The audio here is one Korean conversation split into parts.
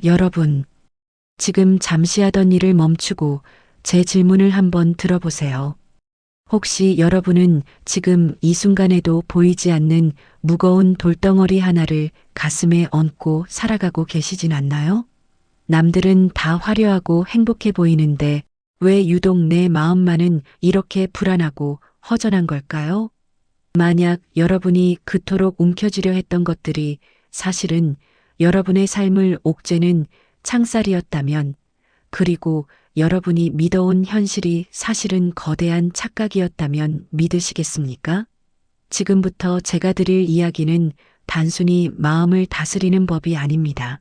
여러분, 지금 잠시 하던 일을 멈추고 제 질문을 한번 들어보세요. 혹시 여러분은 지금 이 순간에도 보이지 않는 무거운 돌덩어리 하나를 가슴에 얹고 살아가고 계시진 않나요? 남들은 다 화려하고 행복해 보이는데 왜 유독 내 마음만은 이렇게 불안하고 허전한 걸까요? 만약 여러분이 그토록 움켜쥐려 했던 것들이 사실은 여러분의 삶을 옥죄는 창살이었다면, 그리고 여러분이 믿어온 현실이 사실은 거대한 착각이었다면 믿으시겠습니까? 지금부터 제가 드릴 이야기는 단순히 마음을 다스리는 법이 아닙니다.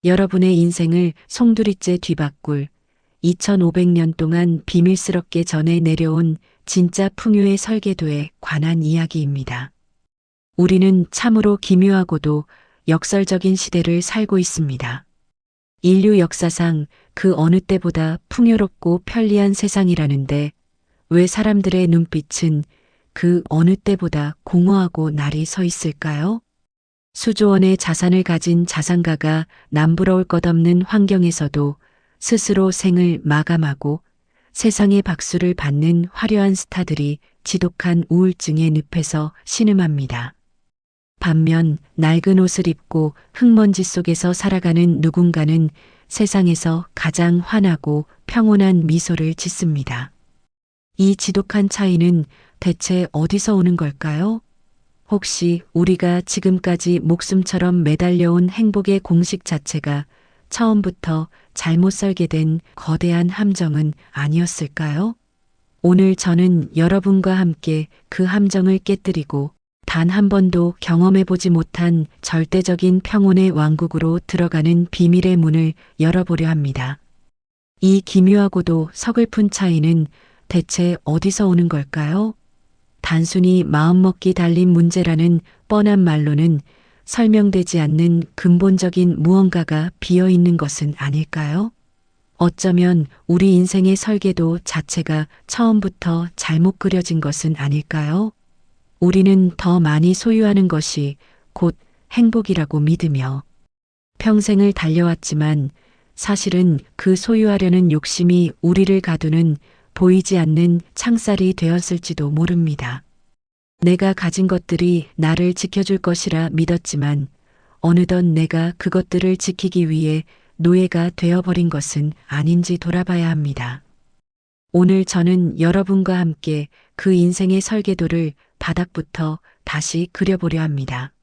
여러분의 인생을 송두리째 뒤바꿀 2500년 동안 비밀스럽게 전해 내려온 진짜 풍요의 설계도에 관한 이야기입니다. 우리는 참으로 기묘하고도 역설적인 시대를 살고 있습니다. 인류 역사상 그 어느 때보다 풍요롭고 편리한 세상이라는데 왜 사람들의 눈빛은 그 어느 때보다 공허하고 날이 서 있을까요? 수조원의 자산을 가진 자산가가 남부러울 것 없는 환경에서도 스스로 생을 마감하고 세상의 박수를 받는 화려한 스타들이 지독한 우울증의 늪에서 신음합니다. 반면 낡은 옷을 입고 흙먼지 속에서 살아가는 누군가는 세상에서 가장 환하고 평온한 미소를 짓습니다. 이 지독한 차이는 대체 어디서 오는 걸까요? 혹시 우리가 지금까지 목숨처럼 매달려온 행복의 공식 자체가 처음부터 잘못 설계된 거대한 함정은 아니었을까요? 오늘 저는 여러분과 함께 그 함정을 깨뜨리고 단 한 번도 경험해보지 못한 절대적인 평온의 왕국으로 들어가는 비밀의 문을 열어보려 합니다. 이 기묘하고도 서글픈 차이는 대체 어디서 오는 걸까요? 단순히 마음먹기 달린 문제라는 뻔한 말로는 설명되지 않는 근본적인 무언가가 비어 있는 것은 아닐까요? 어쩌면 우리 인생의 설계도 자체가 처음부터 잘못 그려진 것은 아닐까요? 우리는 더 많이 소유하는 것이 곧 행복이라고 믿으며 평생을 달려왔지만 사실은 그 소유하려는 욕심이 우리를 가두는 보이지 않는 창살이 되었을지도 모릅니다. 내가 가진 것들이 나를 지켜줄 것이라 믿었지만 어느덧 내가 그것들을 지키기 위해 노예가 되어버린 것은 아닌지 돌아봐야 합니다. 오늘 저는 여러분과 함께 그 인생의 설계도를 바닥부터 다시 그려보려 합니다.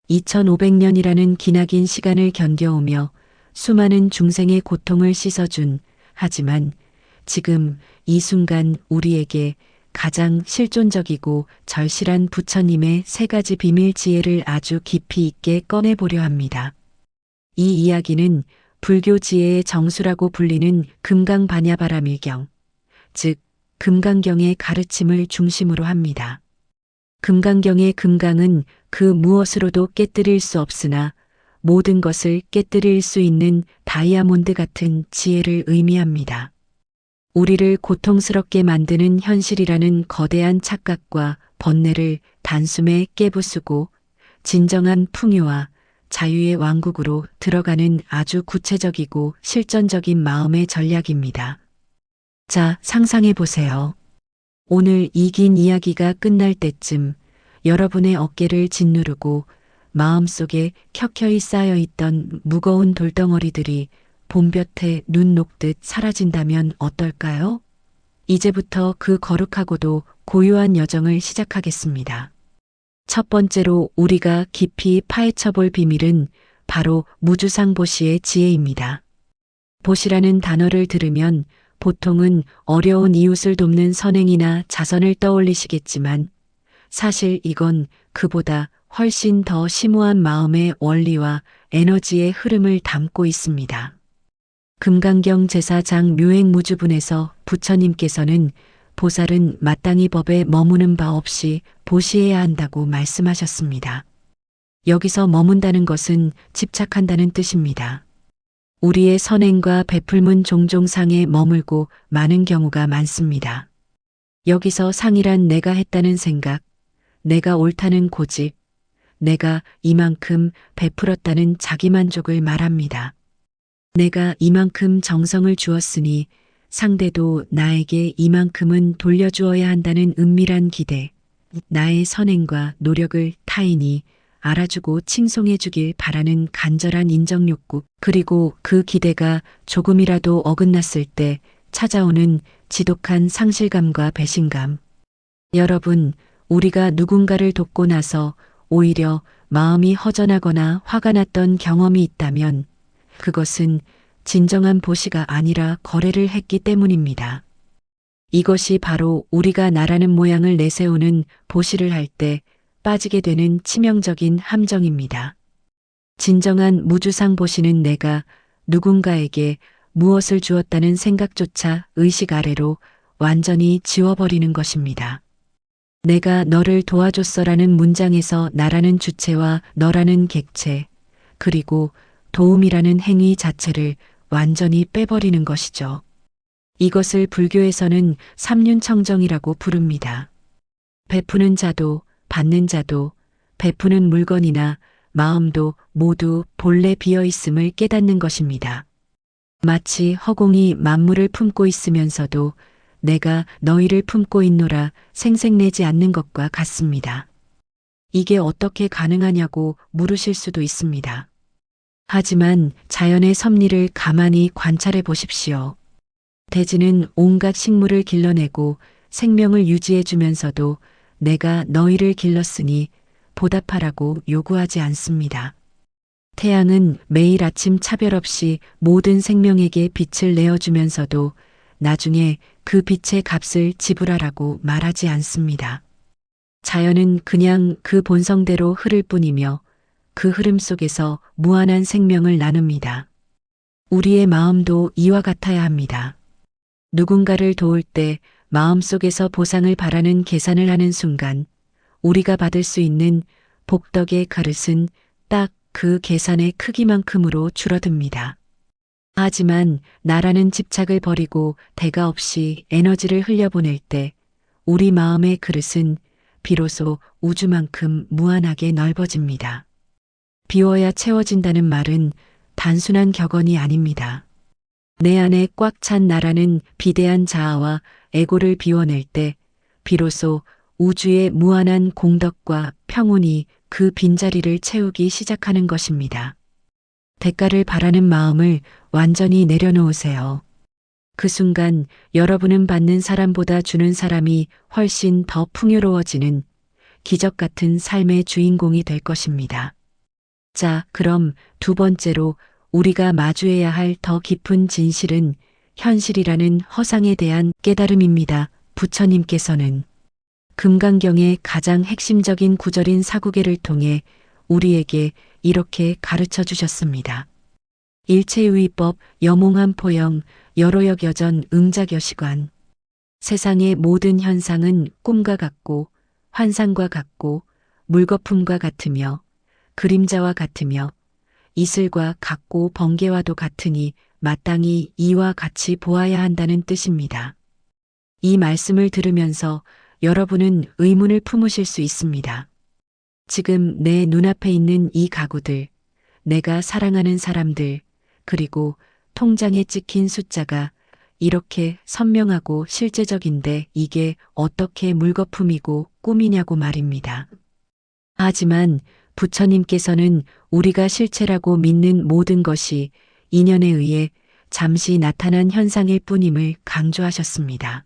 2500년이라는 기나긴 시간을 견뎌오며 수많은 중생의 고통을 씻어준, 하지만 지금 이 순간 우리에게 가장 실존적이고 절실한 부처님의 세 가지 비밀 지혜를 아주 깊이 있게 꺼내보려 합니다. 이 이야기는 불교 지혜의 정수라고 불리는 금강반야바라밀경, 즉 금강경의 가르침을 중심으로 합니다. 금강경의 금강은 그 무엇으로도 깨뜨릴 수 없으나 모든 것을 깨뜨릴 수 있는 다이아몬드 같은 지혜를 의미합니다. 우리를 고통스럽게 만드는 현실이라는 거대한 착각과 번뇌를 단숨에 깨부수고 진정한 풍요와 자유의 왕국으로 들어가는 아주 구체적이고 실전적인 마음의 전략입니다. 자, 상상해 보세요. 오늘 이 긴 이야기가 끝날 때쯤 여러분의 어깨를 짓누르고 마음속에 켜켜이 쌓여있던 무거운 돌덩어리들이 봄볕에 눈 녹듯 사라진다면 어떨까요? 이제부터 그 거룩하고도 고요한 여정을 시작하겠습니다. 첫 번째로 우리가 깊이 파헤쳐 볼 비밀은 바로 무주상 보시의 지혜입니다. 보시라는 단어를 들으면 보통은 어려운 이웃을 돕는 선행이나 자선을 떠올리시겠지만 사실 이건 그보다 훨씬 더 심오한 마음의 원리와 에너지의 흐름을 담고 있습니다. 금강경 제사장 묘행무주분에서 부처님께서는 보살은 마땅히 법에 머무는 바 없이 보시해야 한다고 말씀하셨습니다. 여기서 머문다는 것은 집착한다는 뜻입니다. 우리의 선행과 베풀문 종종 상에 머물고 많은 경우가 많습니다. 여기서 상이란 내가 했다는 생각, 내가 옳다는 고집, 내가 이만큼 베풀었다는 자기만족을 말합니다. 내가 이만큼 정성을 주었으니 상대도 나에게 이만큼은 돌려주어야 한다는 은밀한 기대, 나의 선행과 노력을 타인이 알아주고 칭송해 주길 바라는 간절한 인정 욕구, 그리고 그 기대가 조금이라도 어긋났을 때 찾아오는 지독한 상실감과 배신감. 여러분, 우리가 누군가를 돕고 나서 오히려 마음이 허전하거나 화가 났던 경험이 있다면 그것은 진정한 보시가 아니라 거래를 했기 때문입니다. 이것이 바로 우리가 나라는 모양을 내세우는 보시를 할 때 빠지게 되는 치명적인 함정입니다. 진정한 무주상 보시는 내가 누군가에게 무엇을 주었다는 생각조차 의식 아래로 완전히 지워버리는 것입니다. 내가 너를 도와줬어라는 문장에서 나라는 주체와 너라는 객체, 그리고 도움이라는 행위 자체를 완전히 빼버리는 것이죠. 이것을 불교에서는 삼륜청정이라고 부릅니다. 베푸는 자도 받는 자도 베푸는 물건이나 마음도 모두 본래 비어있음을 깨닫는 것입니다. 마치 허공이 만물을 품고 있으면서도 내가 너희를 품고 있노라 생색내지 않는 것과 같습니다. 이게 어떻게 가능하냐고 물으실 수도 있습니다. 하지만 자연의 섭리를 가만히 관찰해 보십시오. 대지는 온갖 식물을 길러내고 생명을 유지해 주면서도 내가 너희를 길렀으니 보답하라고 요구하지 않습니다. 태양은 매일 아침 차별 없이 모든 생명에게 빛을 내어주면서도 나중에 그 빛의 값을 지불하라고 말하지 않습니다. 자연은 그냥 그 본성대로 흐를 뿐이며 그 흐름 속에서 무한한 생명을 나눕니다. 우리의 마음도 이와 같아야 합니다. 누군가를 도울 때 마음속에서 보상을 바라는 계산을 하는 순간 우리가 받을 수 있는 복덕의 그릇은 딱 그 계산의 크기만큼으로 줄어듭니다. 하지만 나라는 집착을 버리고 대가 없이 에너지를 흘려보낼 때 우리 마음의 그릇은 비로소 우주만큼 무한하게 넓어집니다. 비워야 채워진다는 말은 단순한 격언이 아닙니다. 내 안에 꽉 찬 나라는 비대한 자아와 에고를 비워낼 때 비로소 우주의 무한한 공덕과 평온이 그 빈자리를 채우기 시작하는 것입니다. 대가를 바라는 마음을 완전히 내려놓으세요. 그 순간 여러분은 받는 사람보다 주는 사람이 훨씬 더 풍요로워지는 기적 같은 삶의 주인공이 될 것입니다. 자, 그럼 두 번째로 우리가 마주해야 할 더 깊은 진실은 현실이라는 허상에 대한 깨달음입니다. 부처님께서는 금강경의 가장 핵심적인 구절인 사구계를 통해 우리에게 이렇게 가르쳐 주셨습니다. 일체유의법, 여몽한 포영, 여로역여전, 응작여시관. 세상의 모든 현상은 꿈과 같고 환상과 같고 물거품과 같으며 그림자와 같으며 이슬과 같고 번개와도 같으니 마땅히 이와 같이 보아야 한다는 뜻입니다. 이 말씀을 들으면서 여러분은 의문을 품으실 수 있습니다. 지금 내 눈앞에 있는 이 가구들, 내가 사랑하는 사람들, 그리고 통장에 찍힌 숫자가 이렇게 선명하고 실제적인데 이게 어떻게 물거품이고 꿈이냐고 말입니다. 하지만 부처님께서는 우리가 실체라고 믿는 모든 것이 인연에 의해 잠시 나타난 현상일 뿐임을 강조하셨습니다.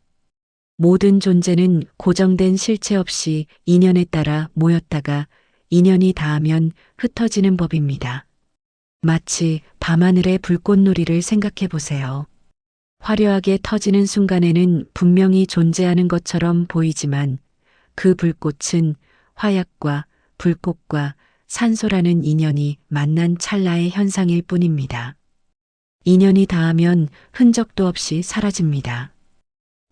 모든 존재는 고정된 실체 없이 인연에 따라 모였다가 인연이 닿으면 흩어지는 법입니다. 마치 밤하늘의 불꽃놀이를 생각해 보세요. 화려하게 터지는 순간에는 분명히 존재하는 것처럼 보이지만 그 불꽃은 화약과 불꽃과 산소라는 인연이 만난 찰나의 현상일 뿐입니다. 인연이 닿으면 흔적도 없이 사라집니다.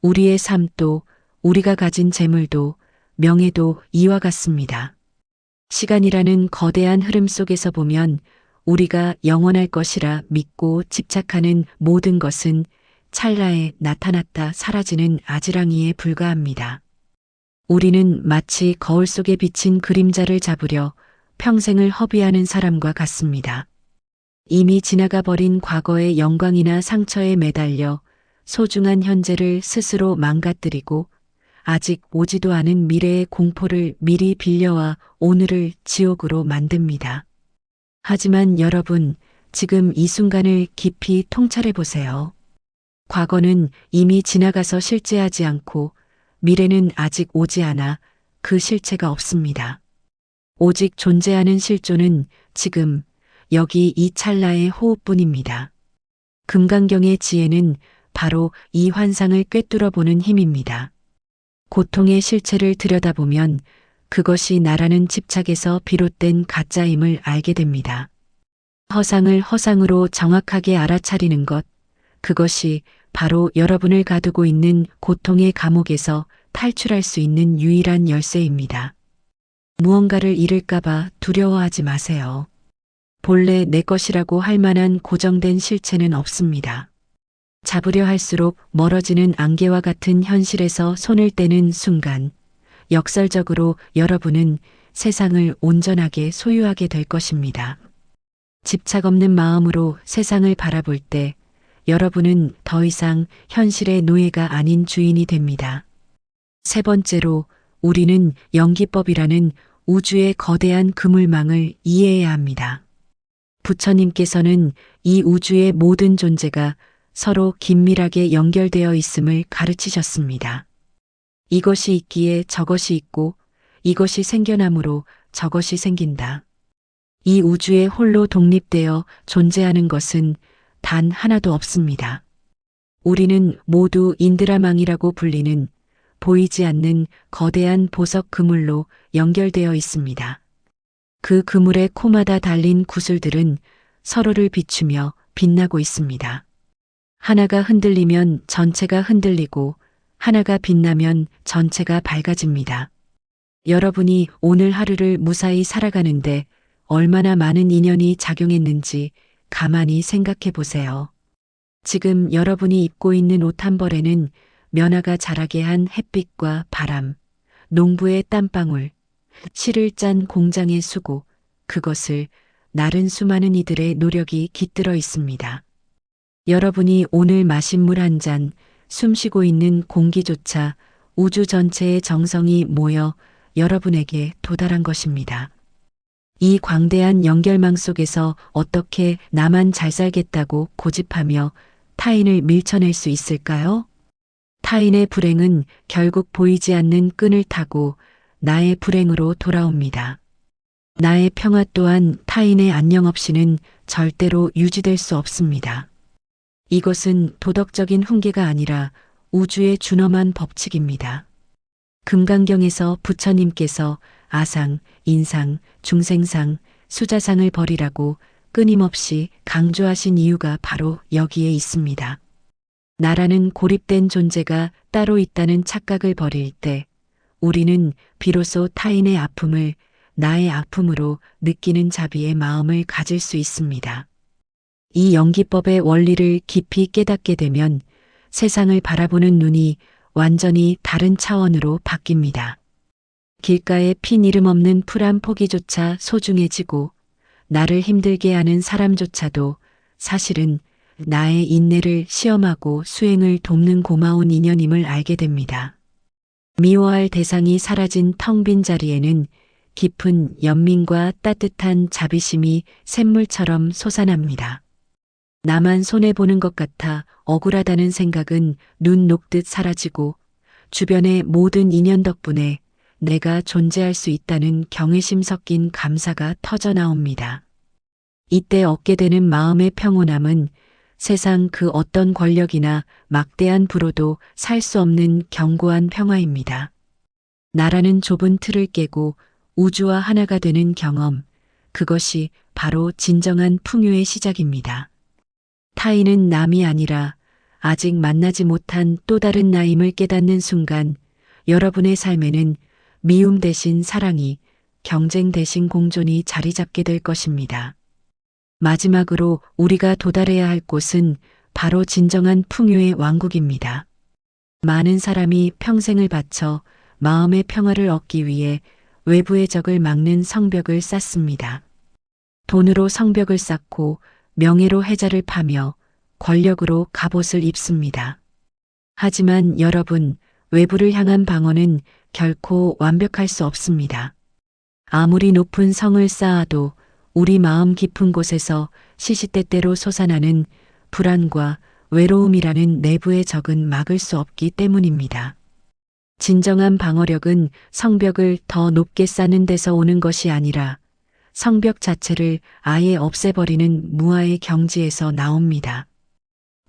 우리의 삶도 우리가 가진 재물도 명예도 이와 같습니다. 시간이라는 거대한 흐름 속에서 보면 우리가 영원할 것이라 믿고 집착하는 모든 것은 찰나에 나타났다 사라지는 아지랑이에 불과합니다. 우리는 마치 거울 속에 비친 그림자를 잡으려 평생을 허비하는 사람과 같습니다. 이미 지나가 버린 과거의 영광이나 상처에 매달려 소중한 현재를 스스로 망가뜨리고 아직 오지도 않은 미래의 공포를 미리 빌려와 오늘을 지옥으로 만듭니다. 하지만 여러분, 지금 이 순간을 깊이 통찰해 보세요. 과거는 이미 지나가서 실제하지 않고 미래는 아직 오지 않아 그 실체가 없습니다. 오직 존재하는 실존은 지금, 여기 이 찰나의 호흡뿐입니다. 금강경의 지혜는 바로 이 환상을 꿰뚫어 보는 힘입니다. 고통의 실체를 들여다보면 그것이 나라는 집착에서 비롯된 가짜임을 알게 됩니다. 허상을 허상으로 정확하게 알아차리는 것, 그것이 바로 여러분을 가두고 있는 고통의 감옥에서 탈출할 수 있는 유일한 열쇠입니다. 무언가를 잃을까봐 두려워하지 마세요. 본래 내 것이라고 할 만한 고정된 실체는 없습니다. 잡으려 할수록 멀어지는 안개와 같은 현실에서 손을 떼는 순간, 역설적으로 여러분은 세상을 온전하게 소유하게 될 것입니다. 집착 없는 마음으로 세상을 바라볼 때 여러분은 더 이상 현실의 노예가 아닌 주인이 됩니다. 세 번째로, 우리는 연기법이라는 우주의 거대한 그물망을 이해해야 합니다. 부처님께서는 이 우주의 모든 존재가 서로 긴밀하게 연결되어 있음을 가르치셨습니다. 이것이 있기에 저것이 있고 이것이 생겨나므로 저것이 생긴다. 이 우주에 홀로 독립되어 존재하는 것은 단 하나도 없습니다. 우리는 모두 인드라망이라고 불리는 보이지 않는 거대한 보석 그물로 연결되어 있습니다. 그 그물의 코마다 달린 구슬들은 서로를 비추며 빛나고 있습니다. 하나가 흔들리면 전체가 흔들리고 하나가 빛나면 전체가 밝아집니다. 여러분이 오늘 하루를 무사히 살아가는데 얼마나 많은 인연이 작용했는지 가만히 생각해 보세요. 지금 여러분이 입고 있는 옷 한 벌에는 면화가 자라게 한 햇빛과 바람, 농부의 땀방울, 실을 짠 공장의 수고, 그것을 나른 수많은 이들의 노력이 깃들어 있습니다. 여러분이 오늘 마신 물 한 잔, 숨쉬고 있는 공기조차 우주 전체의 정성이 모여 여러분에게 도달한 것입니다. 이 광대한 연결망 속에서 어떻게 나만 잘 살겠다고 고집하며 타인을 밀쳐낼 수 있을까요? 타인의 불행은 결국 보이지 않는 끈을 타고 나의 불행으로 돌아옵니다. 나의 평화 또한 타인의 안녕 없이는 절대로 유지될 수 없습니다. 이것은 도덕적인 훈계가 아니라 우주의 준엄한 법칙입니다. 금강경에서 부처님께서 아상, 인상, 중생상, 수자상을 버리라고 끊임없이 강조하신 이유가 바로 여기에 있습니다. 나라는 고립된 존재가 따로 있다는 착각을 버릴 때 우리는 비로소 타인의 아픔을 나의 아픔으로 느끼는 자비의 마음을 가질 수 있습니다. 이 연기법의 원리를 깊이 깨닫게 되면 세상을 바라보는 눈이 완전히 다른 차원으로 바뀝니다. 길가에 핀 이름 없는 풀 한 포기조차 소중해지고 나를 힘들게 하는 사람조차도 사실은 나의 인내를 시험하고 수행을 돕는 고마운 인연임을 알게 됩니다. 미워할 대상이 사라진 텅 빈 자리에는 깊은 연민과 따뜻한 자비심이 샘물처럼 솟아납니다. 나만 손해보는 것 같아 억울하다는 생각은 눈 녹듯 사라지고 주변의 모든 인연 덕분에 내가 존재할 수 있다는 경외심 섞인 감사가 터져나옵니다. 이때 얻게 되는 마음의 평온함은 세상 그 어떤 권력이나 막대한 부로도 살 수 없는 견고한 평화입니다. 나라는 좁은 틀을 깨고 우주와 하나가 되는 경험, 그것이 바로 진정한 풍요의 시작입니다. 타인은 남이 아니라 아직 만나지 못한 또 다른 나임을 깨닫는 순간 여러분의 삶에는 미움 대신 사랑이, 경쟁 대신 공존이 자리 잡게 될 것입니다. 마지막으로 우리가 도달해야 할 곳은 바로 진정한 풍요의 왕국입니다. 많은 사람이 평생을 바쳐 마음의 평화를 얻기 위해 외부의 적을 막는 성벽을 쌓습니다. 돈으로 성벽을 쌓고 명예로 해자를 파며 권력으로 갑옷을 입습니다. 하지만 여러분, 외부를 향한 방어는 결코 완벽할 수 없습니다. 아무리 높은 성을 쌓아도 우리 마음 깊은 곳에서 시시때때로 솟아나는 불안과 외로움이라는 내부의 적은 막을 수 없기 때문입니다. 진정한 방어력은 성벽을 더 높게 쌓는 데서 오는 것이 아니라 성벽 자체를 아예 없애버리는 무아의 경지에서 나옵니다.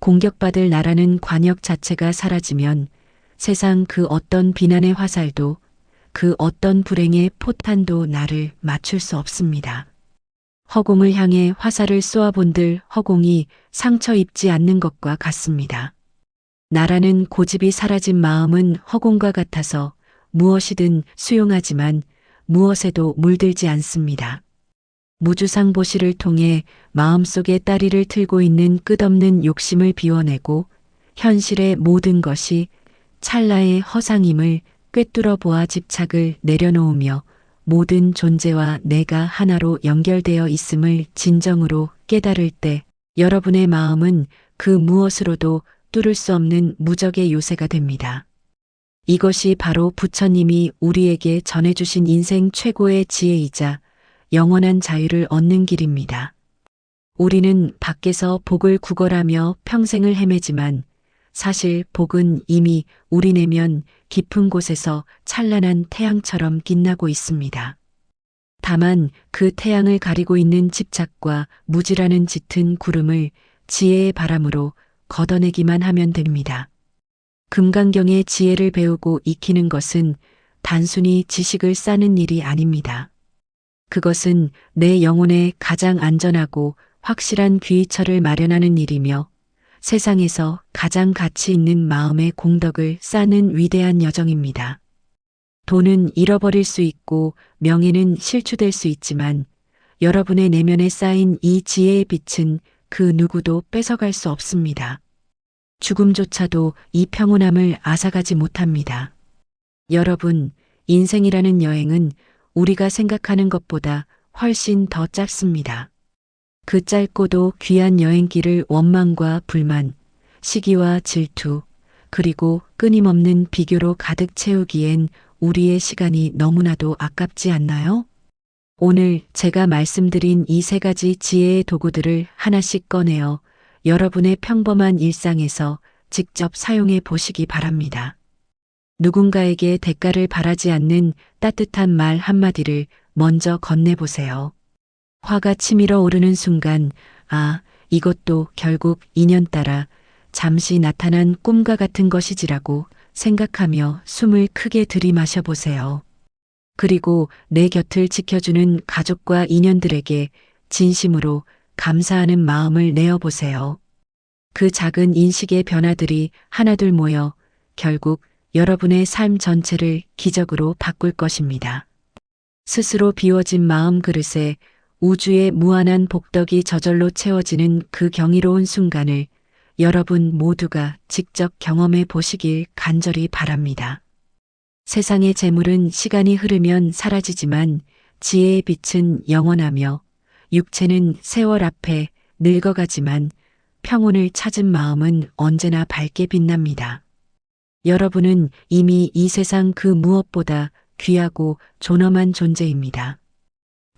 공격받을 나라는 관역 자체가 사라지면 세상 그 어떤 비난의 화살도 그 어떤 불행의 포탄도 나를 맞출 수 없습니다. 허공을 향해 화살을 쏘아본들 허공이 상처 입지 않는 것과 같습니다. 나라는 고집이 사라진 마음은 허공과 같아서 무엇이든 수용하지만 무엇에도 물들지 않습니다. 무주상보시를 통해 마음속에 따리를 틀고 있는 끝없는 욕심을 비워내고 현실의 모든 것이 찰나의 허상임을 꿰뚫어 보아 집착을 내려놓으며 모든 존재와 내가 하나로 연결되어 있음을 진정으로 깨달을 때 여러분의 마음은 그 무엇으로도 뚫을 수 없는 무적의 요새가 됩니다. 이것이 바로 부처님이 우리에게 전해주신 인생 최고의 지혜이자 영원한 자유를 얻는 길입니다. 우리는 밖에서 복을 구걸하며 평생을 헤매지만 사실 복은 이미 우리 내면 깊은 곳에서 찬란한 태양처럼 빛나고 있습니다. 다만 그 태양을 가리고 있는 집착과 무지라는 짙은 구름을 지혜의 바람으로 걷어내기만 하면 됩니다. 금강경의 지혜를 배우고 익히는 것은 단순히 지식을 쌓는 일이 아닙니다. 그것은 내 영혼에 가장 안전하고 확실한 귀처를 마련하는 일이며 세상에서 가장 가치 있는 마음의 공덕을 쌓는 위대한 여정입니다. 돈은 잃어버릴 수 있고 명예는 실추될 수 있지만 여러분의 내면에 쌓인 이 지혜의 빛은 그 누구도 뺏어갈 수 없습니다. 죽음조차도 이 평온함을 앗아가지 못합니다. 여러분, 인생이라는 여행은 우리가 생각하는 것보다 훨씬 더 짧습니다. 그 짧고도 귀한 여행길을 원망과 불만, 시기와 질투, 그리고 끊임없는 비교로 가득 채우기엔 우리의 시간이 너무나도 아깝지 않나요? 오늘 제가 말씀드린 이 세 가지 지혜의 도구들을 하나씩 꺼내어 여러분의 평범한 일상에서 직접 사용해 보시기 바랍니다. 누군가에게 대가를 바라지 않는 따뜻한 말 한마디를 먼저 건네보세요. 화가 치밀어 오르는 순간, 아, 이것도 결국 인연 따라 잠시 나타난 꿈과 같은 것이지라고 생각하며 숨을 크게 들이마셔 보세요. 그리고 내 곁을 지켜주는 가족과 인연들에게 진심으로 감사하는 마음을 내어보세요. 그 작은 인식의 변화들이 하나둘 모여 결국 여러분의 삶 전체를 기적으로 바꿀 것입니다. 스스로 비워진 마음 그릇에 우주의 무한한 복덕이 저절로 채워지는 그 경이로운 순간을 여러분 모두가 직접 경험해 보시길 간절히 바랍니다. 세상의 재물은 시간이 흐르면 사라지지만 지혜의 빛은 영원하며 육체는 세월 앞에 늙어가지만 평온을 찾은 마음은 언제나 밝게 빛납니다. 여러분은 이미 이 세상 그 무엇보다 귀하고 존엄한 존재입니다.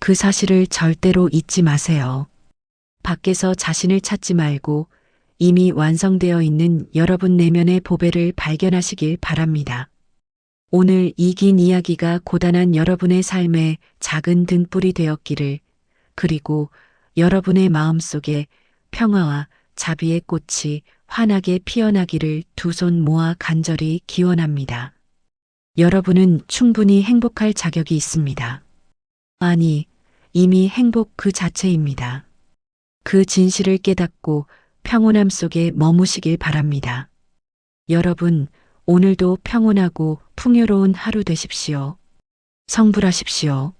그 사실을 절대로 잊지 마세요. 밖에서 자신을 찾지 말고 이미 완성되어 있는 여러분 내면의 보배를 발견하시길 바랍니다. 오늘 이 긴 이야기가 고단한 여러분의 삶에 작은 등불이 되었기를, 그리고 여러분의 마음속에 평화와 자비의 꽃이 환하게 피어나기를 두 손 모아 간절히 기원합니다. 여러분은 충분히 행복할 자격이 있습니다. 아니, 이미 행복 그 자체입니다. 그 진실을 깨닫고 평온함 속에 머무시길 바랍니다. 여러분, 오늘도 평온하고 풍요로운 하루 되십시오. 성불하십시오.